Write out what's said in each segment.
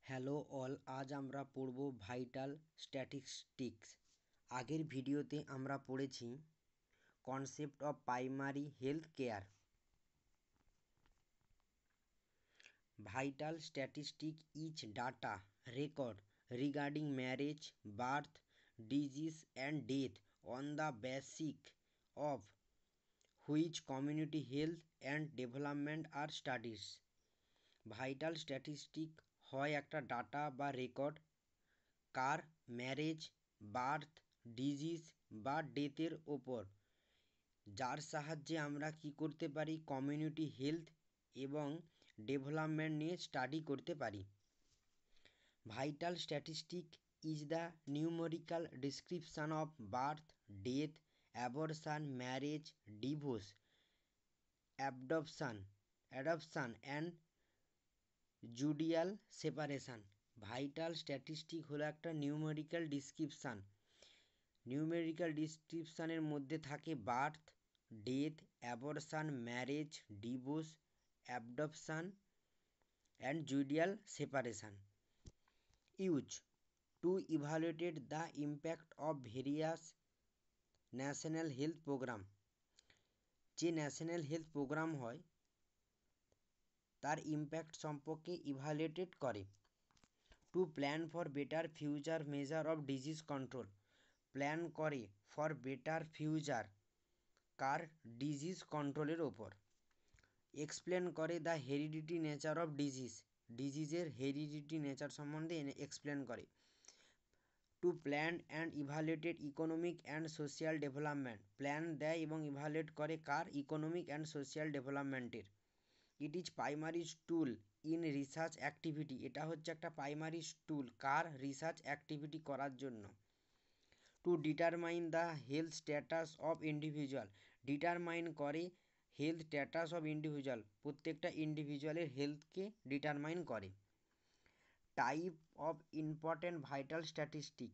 Hello all, আজ আমরা পড়ব ভাইটাল স্ট্যাটিস্টিক্স। আগের ভিডিওতে আমরা পড়েছি concept of primary health care. Vital statistic is data record regarding marriage, birth, disease and death on the basic of which community health and development are studies. Vital statistic হয় একটা data বা record কার marriage, birth, disease বা ডেথের ওপর, যার সাহায্যে আমরা কি করতে পারি, কমিউনিটি হেলথ এবং ডেভেলপমেন্ট নিয়ে স্টাডি করতে পারি। Vital statistic is the numerical description of birth, death, abortion, marriage, divorce, adoption and judicial separation. Vital statistic হলো একটা নিউমেরিক্যাল ডিসক্রিপশানের মধ্যে থাকে birth, death, abortion, marriage, divorce, adoption and judicial separation. Use to evaluate the impact of various national health program. যে national health program হয় তার impact সম্পর্কে evaluate করে। To plan for better future measure of disease control. Plan করে for better future কার disease কন্ট্রোলের ওপর। Explain করে দ্য হেরিডিটি নেচার অফ ডিজিজের হেরিডিটি নেচার সম্বন্ধে এক্সপ্লেন করে। To plan and evaluate economic and social development. Plan দেয় এবং ইভালুয়েট করে কার, ইকোনমিক অ্যান্ড সোশিয়াল ডেভেলপমেন্টের। It is primary tool in research activity. এটা হচ্ছে একটা প্রাইমারি টুল কার, রিসার্চ অ্যাক্টিভিটি করার জন্য। To determine the health status of individual. Determine করে হেলথ স্ট্যাটাস অফ ইন্ডিভিজুয়াল, প্রত্যেকটা ইন্ডিভিজুয়ালের হেলথকে ডিটারমাইন করে। Type of important vital statistic: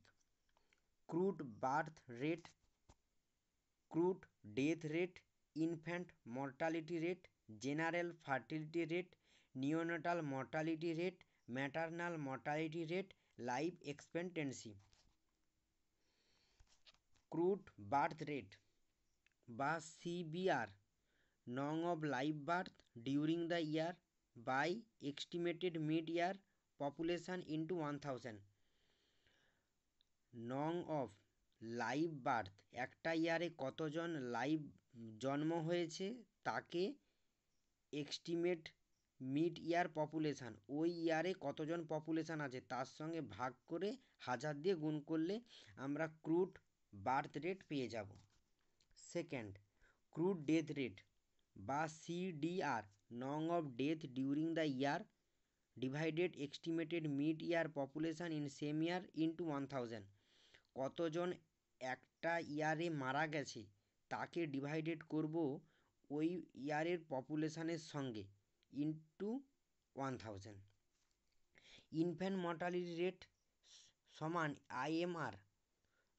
crude birth rate, crude death rate, infant mortality rate, general fertility rate, neonatal mortality rate, maternal mortality rate, life expectancy. Crude birth rate বা CBR, নং of live birth during the year by estimated mid year population into 1000। নং of live birth, একটা ইয়ারে কতজন live জন্ম হয়েছে তাকে estimate mid ইয়ার population, ওই ইয়ারে কতজন পপুলেশান আছে তার সঙ্গে ভাগ করে 1000 দিয়ে গুণ করলে আমরা ক্রুড বার্থ রেট পেয়ে যাব। সেকেন্ড, ক্রুড ডেথ রেট বা সিডিআর, নং of death during the year divided estimated mid year population in same year into 1000। কতজন একটা ইয়ারে মারা গেছে তাকে ডিভাইডেড করব ওই ইয়ারের পপুলেশানের সঙ্গে ইন্টু 1000। ইনফ্যান্ট মর্টালিটি রেট সমান আইএমআর,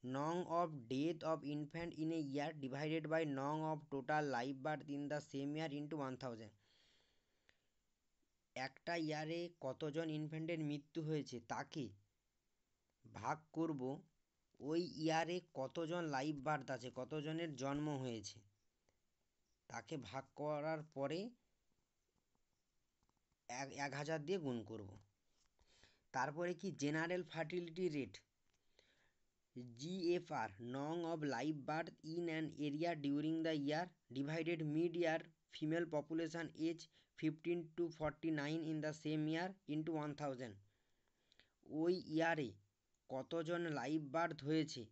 নং of death of infant in a year divided by নং of total live birth in the same year into 1000। একটা ইয়ারে কতজন ইনফ্যান্টের মৃত্যু হয়েছে তাকে ভাগ করব ওই ইয়ারে কতজন লাইভ বার্থ আছে, কতজনের জন্ম হয়েছে, তাকে ভাগ করার পরে 1000 দিয়ে গুণ করব। তারপরে কি, জেনারেল ফার্টিলিটি রেট জিএফআর, নং of live birth in an area during the year divided mid year female population age 15 to 49 in the same year into 1000। ওই ইয়ারে কতজন লাইভ বার্থ হয়েছে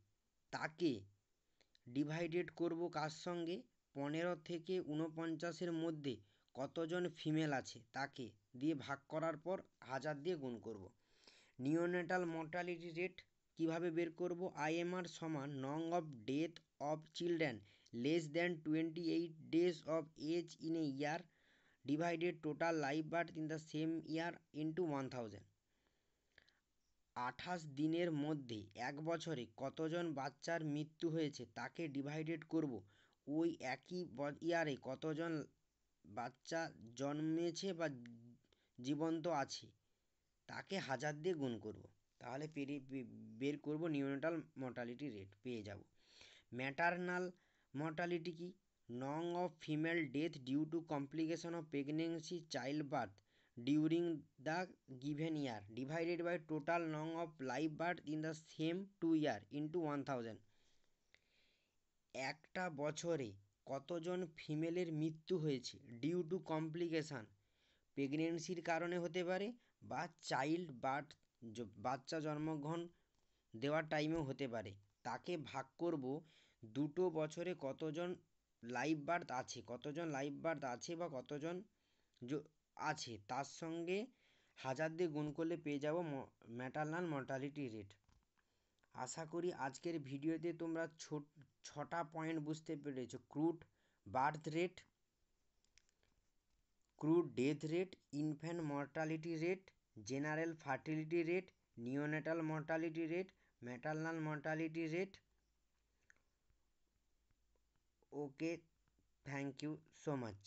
তাকে ডিভাইডেড করব কার সঙ্গে, 15 থেকে 49-এর মধ্যে কতজন ফিমেল আছে তাকে দিয়ে ভাগ করার পর 1000 দিয়ে গুণ করব। নিওনেটাল মর্টালিটি রেট কীভাবে বের করব, আইএমআর সমান নং of death of children less than 28 days of age in a year divided total live birth in the same year into 1000। 28 দিনের মধ্যে এক বছরে কতজন বাচ্চার মৃত্যু হয়েছে তাকে ডিভাইডেড করব ওই একই ইয়ারে কতজন বাচ্চা জন্মেছে বা জীবন্ত আছে তাকে 1000 দিয়ে গুণ করব, তাহলে বের করব নিওনেটাল মর্টালিটি রেট, পেয়ে যাব। ম্যাটারনাল মর্টালিটি কি? নং of female death due to complication of pregnancy child birth during the given year divided by total নং of live birth in the same 2 year into 1000। একটা বছরে কতজন ফিমেলের মৃত্যু হয়েছে ডিউ টু কমপ্লিকেশান, প্রেগনেন্সির কারণে হতে পারে বা চাইল্ড বার্থ, বাচ্চা জন্মগ্রহণ দেওয়ার টাইমেও হতে পারে, তাকে ভাগ করব দুটো বছরে কতজন লাইভ বার্থ আছে, কতজন লাইভ বার্থ আছে বা কতজন আছে তার সঙ্গে 1000 দিয়ে গুণ করলে পেয়ে যাব ম্যাটারনাল মর্টালিটি রেট। আশা করি আজকের ভিডিওতে তোমরা 6টা পয়েন্ট বুঝতে পেরেছো। Crude birth rate, crude death rate, infant mortality rate, general fertility rate, neonatal mortality rate, maternal mortality rate. Okay, thank you so much.